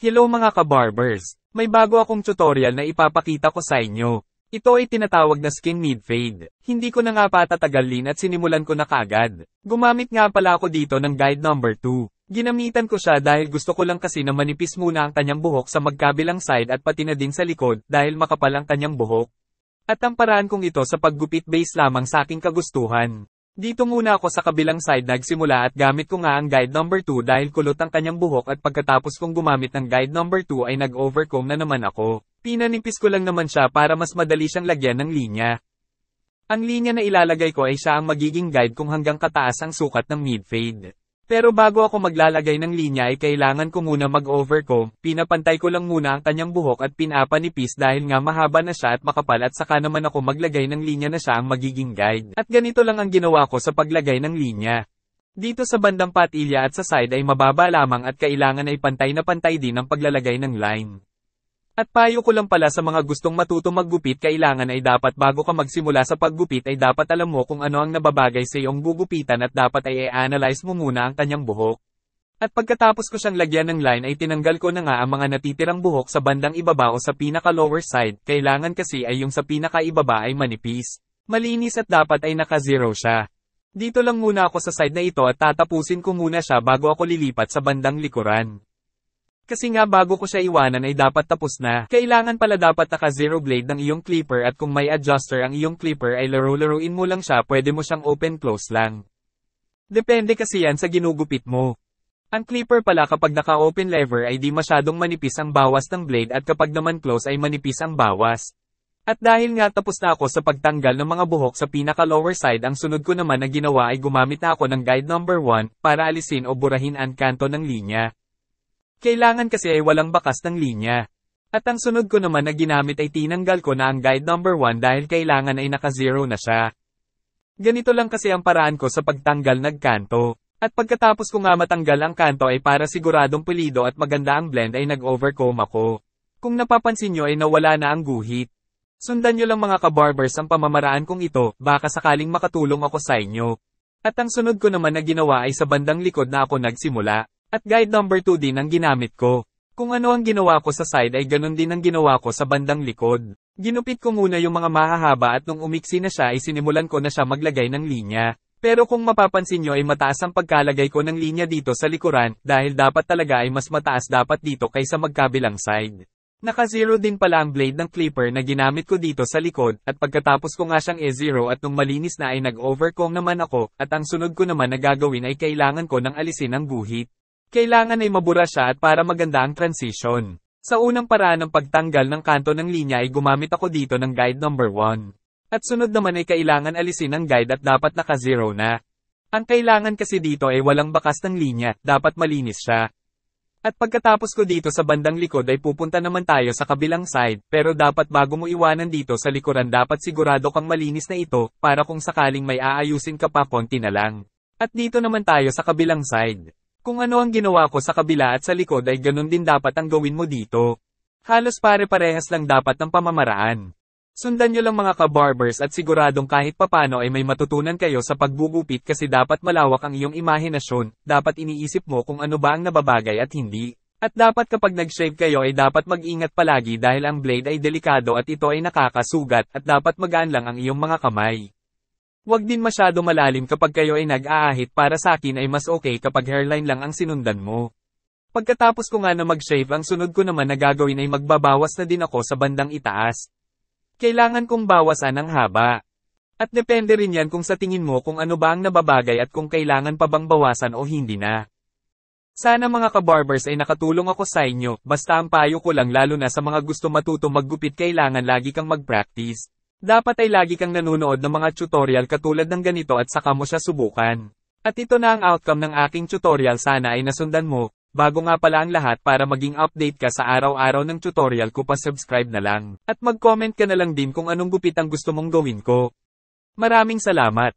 Hello mga ka-barbers! May bago akong tutorial na ipapakita ko sa inyo. Ito ay tinatawag na skin mid fade. Hindi ko na nga patatagalin at sinimulan ko na kaagad. Gumamit nga pala ako dito ng guide number 2. Ginamitan ko siya dahil gusto ko lang kasi na manipis muna ang kanyang buhok sa magkabilang side at pati na din sa likod dahil makapal ang kanyang buhok. At ang paraan kong ito sa paggupit base lamang sa aking kagustuhan. Dito muna ako sa kabilang side nagsimula at gamit ko nga ang guide number 2 dahil kulot ang kanyang buhok at pagkatapos kong gumamit ng guide number 2 ay nag-overcomb na naman ako. Pinanipis ko lang naman siya para mas madali siyang lagyan ng linya. Ang linya na ilalagay ko ay siya ang magiging guide kung hanggang kataas ang sukat ng mid-fade. Pero bago ako maglalagay ng linya ay kailangan ko muna mag-overcomb, pinapantay ko lang muna ang kanyang buhok at pinapanipis dahil nga mahaba na siya at makapal at saka naman ako maglagay ng linya na siya ang magiging guide. At ganito lang ang ginawa ko sa paglagay ng linya. Dito sa bandang patilya at sa side ay mababa lamang at kailangan ay pantay na pantay din ang paglalagay ng line. At payo ko lang pala sa mga gustong matuto maggupit kailangan ay dapat bago ka magsimula sa paggupit ay dapat alam mo kung ano ang nababagay sa iyong gugupitan at dapat ay i-analyze mo muna ang kanyang buhok. At pagkatapos ko siyang lagyan ng line ay tinanggal ko na nga ang mga natitirang buhok sa bandang ibaba o sa pinaka-lower side, kailangan kasi ay yung sa pinaka-ibaba ay manipis, malinis at dapat ay naka-zero siya. Dito lang muna ako sa side na ito at tatapusin ko muna siya bago ako lilipat sa bandang likuran. Kasi nga bago ko siya iwanan ay dapat tapos na. Kailangan pala dapat naka-zero blade ng iyong clipper at kung may adjuster ang iyong clipper ay laro-laruin mo lang siya, pwede mo siyang open-close lang. Depende kasi yan sa ginugupit mo. Ang clipper pala kapag naka-open lever ay di masyadong manipis ang bawas ng blade at kapag naman close ay manipis ang bawas. At dahil nga tapos na ako sa pagtanggal ng mga buhok sa pinaka-lower side, ang sunod ko naman na ginawa ay gumamit na ako ng guide number 1 para alisin o burahin ang kanto ng linya. Kailangan kasi ay walang bakas ng linya. At ang sunod ko naman na ginamit ay tinanggal ko na ang guide number 1 dahil kailangan ay naka-zero na siya. Ganito lang kasi ang paraan ko sa pagtanggal ng kanto. At pagkatapos ko nga matanggal ang kanto ay para siguradong pulido at maganda ang blend ay nag-overcomb ako. Kung napapansin nyo ay nawala na ang guhit. Sundan nyo lang mga ka-barbers ang pamamaraan kong ito, baka sakaling makatulong ako sa inyo. At ang sunod ko naman na ginawa ay sa bandang likod na ako nagsimula. At guide number 2 din ang ginamit ko. Kung ano ang ginawa ko sa side ay ganun din ang ginawa ko sa bandang likod. Ginupit ko muna yung mga mahahaba at nung umiksi na siya ay sinimulan ko na siya maglagay ng linya. Pero kung mapapansin nyo ay mataas ang pagkalagay ko ng linya dito sa likuran, dahil dapat talaga ay mas mataas dapat dito kaysa magkabilang side. Naka-zero din pala ang blade ng clipper na ginamit ko dito sa likod, at pagkatapos ko nga siyang e-zero at nung malinis na ay nag-overcomb naman ako, at ang sunod ko naman na gagawin ay kailangan ko ng alisin ang guhit. Kailangan ay mabura siya at para maganda ang transition. Sa unang paraan ng pagtanggal ng kanto ng linya ay gumamit ako dito ng guide number 1. At sunod naman ay kailangan alisin ang guide at dapat naka-zero na. Ang kailangan kasi dito ay walang bakas ng linya, dapat malinis siya. At pagkatapos ko dito sa bandang likod ay pupunta naman tayo sa kabilang side, pero dapat bago mo iwanan dito sa likuran dapat sigurado kang malinis na ito, para kung sakaling may aayusin ka pa konti na lang. At dito naman tayo sa kabilang side. Kung ano ang ginawa ko sa kabila at sa likod ay ganun din dapat ang gawin mo dito. Halos pare-parehas lang dapat ng pamamaraan. Sundan nyo lang mga ka-barbers at siguradong kahit papano ay may matutunan kayo sa paggugupit kasi dapat malawak ang iyong imahinasyon, dapat iniisip mo kung ano ba ang nababagay at hindi. At dapat kapag nag-shave kayo ay dapat mag-ingat palagi dahil ang blade ay delikado at ito ay nakakasugat at dapat magaan lang ang iyong mga kamay. Huwag din masyado malalim kapag kayo ay nag-aahit, para sa akin ay mas okay kapag hairline lang ang sinundan mo. Pagkatapos ko nga na mag-shave ang sunod ko naman na gagawin ay magbabawas na din ako sa bandang itaas. Kailangan kong bawasan ang haba. At depende rin yan kung sa tingin mo kung ano ba ang nababagay at kung kailangan pa bang bawasan o hindi na. Sana mga ka-barbers ay nakatulong ako sa inyo, basta ang payo ko lang lalo na sa mga gusto matuto maggupit kailangan lagi kang mag-practice. Dapat ay lagi kang nanonood ng mga tutorial katulad ng ganito at saka mo siya subukan. At ito na ang outcome ng aking tutorial, sana ay nasundan mo. Bago nga pala ang lahat, para maging update ka sa araw-araw ng tutorial ko, pa-subscribe na lang. At mag-comment ka na lang din kung anong gupit ang gusto mong gawin ko. Maraming salamat!